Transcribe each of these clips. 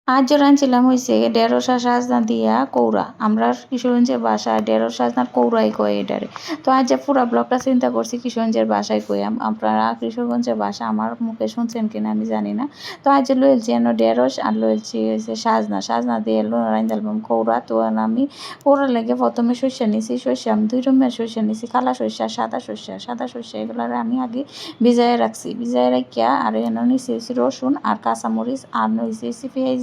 আজ রাঁধছিলাম হইছে ঢেঁড়স আর সাজনা দিয়া কৌড়া। আমরা কিশোরগঞ্জের বাসায় ঢেঁড়স সাজনার কৌড়াই কয় এটারে। তো আজ যে পুরা ব্লগটা চিন্তা করছি কিশোরগঞ্জের বাসায় কইয়াম। আপনারা কিশোরগঞ্জের ভাষা আমার মুখে শুনছেন কিনা আমি জানি না। তো আজ লইলছি এনে ঢেঁড়স আর লইলছি হচ্ছে সাজনা দিয়ে রাঁধালাম কৌড়া। তো আমি কৌড়া লেগে প্রথমে সর্ষে নিছি, সর্ষে আমি 2 রকমের সর্ষে নিছি, কালা সর্ষে আর সাদা সর্ষে। সাদা সর্ষে এগুলারে আমি আগে ভিজাইয়া রাখছি, ভিজাইয়া রাখিয়া আর এনে নিছি হচ্ছে রসুন আর কাঁচামরিচ আর নিছি পেঁয়াজ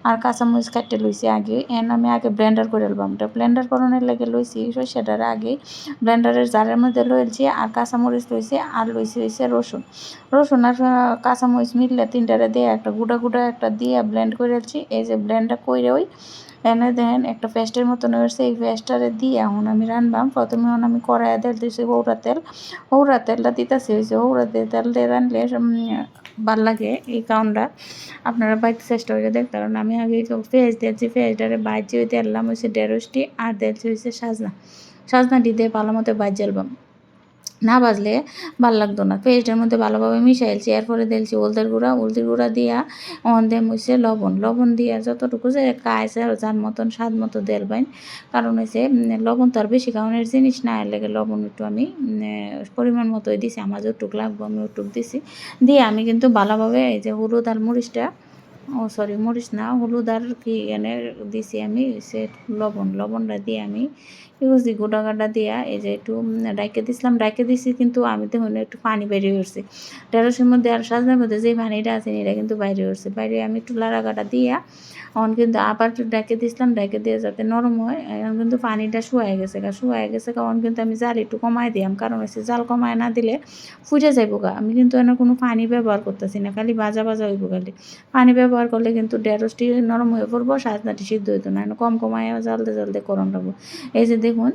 আর কাঁচামরিচ কাটতে লইছি আগে। আমি আগে ব্লেন্ডার করে লইলাম। ব্লেন্ডার করানোর লাগে লইছি সর্ষেটার আগে ব্লেন্ডারের জারের মধ্যে লইছি আর কাঁচামরিচ লইছি আর লইছি হইছে রসুন আর কাঁচামরিচ মিললে তিনটারে দিয়ে একটা গুঁড়া একটা দিয়ে ব্লেন্ড করেছি। এই যে ব্লেন্ডটা করে ওই এনে দেখেন একটা পেস্টের মতন হয়েছে। এই পেস্টটারে দিয়ে এখন আমি রান্নাম। প্রথমে এখন আমি কড়াইয়ে তেল দিয়েছি, হৌরা তেলটা দিতেছি হয়েছে। হৌরা তেল দিয়ে রানলে ভাল লাগে এই কাউন্টটা। আপনারা বাড়িতে চেষ্টা করে দেখতে পারেন। আমি আগে পেঁয়াজ দিয়েছি, পেঁয়াজটারে বাজি হইতে এলাম হয়েছে ঢেঁড়সটি আর দিয়েছি হয়েছে সাজনাটি দিয়ে ভালো মতো বাজলবাম। না বাজলে ভাল লাগতো না। পেস্টের মধ্যে ভালোভাবে মিশাইলছি। এরপরে দিয়েছি হলদির গুঁড়া দিয়া অন দেম হয়েছে লবণ দিয়া যতটুকু যে খাইছে আর যার মতন স্বাদ মতো দেলবাইন। কারণ হয়েছে লবণ তো আর বেশি খাওয়ানোর জিনিস না, এর লেগে লবণ একটু আমি পরিমাণ মতোই দিছি। আমার যতটুক লাগবো আমি ওটুক দিছি। দিয়ে আমি কিন্তু ভালোভাবে এই যে হলুদ আর মরিচটা মরিচ না হলুদ আর কি এনে দিছি আমি সে লবণটা দিয়ে আমি ইউজি গোটা দিয়া এই যে একটু ডাইকে দিছি। কিন্তু আমি দেখুন একটু পানি বেরিয়ে উঠছে ঢেঁড়সের মধ্যে আর সাজনার মধ্যে যে পানিটা আছে এটা কিন্তু বাইরে উঠছে। বাইরে আমি একটু লাড়াগাটা দিয়া এখন কিন্তু আবার একটু ডাইকে দিয়ে যাতে নরম হয়। এখন কিন্তু পানিটা শুয়াই গেছে কারণ কিন্তু আমি জাল একটু কমাই দিলাম। কারণ হচ্ছে জাল কমায় না দিলে ফুটে যাইব গা। আমি কিন্তু এনে কোনো পানি ব্যবহার করতেছি না, খালি ভাজা হইব। খালি পানি ব্যবহার করলে কিন্তু ঢেঁড়সটি নরম হয়ে পড়বো, সাজনাটি সিদ্ধ হইতো না। কম কমায় জালতে করণ লাগবো। এই যে দেখুন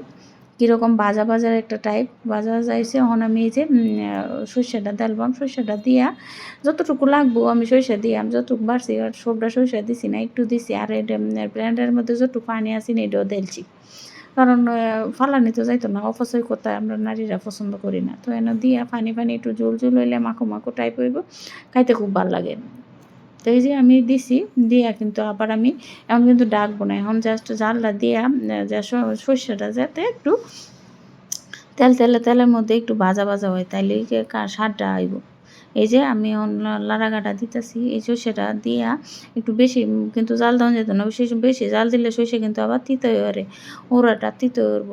কীরকম ভাজার একটা টাইপ ভাজা যাইছে। এখন আমি এই যে সর্ষেটা ডালবাম, সর্ষেটা দিয়া যতটুকু লাগবো আমি সর্ষে দিয়াম, যতটুকু বাড়ছি আর সবটা সর্ষে দিছি না, একটু দিছি। আর এটা ব্লেন্ডারের মধ্যে যতটুকু পানি আছে না এটাও দিলছি। কারণ ফালানি তো যাইতো না, অপচয় করতে আমরা নারীরা পছন্দ করি না। তো এনে দিয়া পানি একটু ঝোল হইলে মাখো টাইপ হইব, খাইতে খুব ভালো লাগে। তো এই যে আমি দিছি দিয়া কিন্তু আবার আমি এখন কিন্তু ডাকবো না। এখন জাস্ট জালটা দিয়া যা সর্ষেটা যাতে একটু তেলের মধ্যে একটু ভাজা হয়, তাইলে স্বাদটা আইব। এই যে আমি লাড়াগাটা দিতেছি এই সর্ষেটা দিয়া একটু বেশি কিন্তু জাল দেওয়া যেত না। বেশি জাল দিলে সর্ষে কিন্তু আবার তিতো হয়ে ওরাটা তিতো হইব।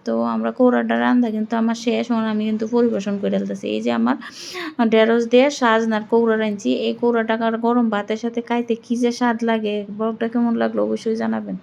তো আমরা কৌড়াটা রান্না কিন্তু আমার শেষ। আমি কিন্তু পরিবেশন করে ফেলতেছি। এই যে আমার ঢেঁড়স দিয়ে সাজনার কৌড়া রাঁধছি। এই কৌড়াটা গরম ভাতের সাথে খাইতে কী যে স্বাদ লাগে। ব্লগটা কেমন লাগলো অবশ্যই জানাবেন।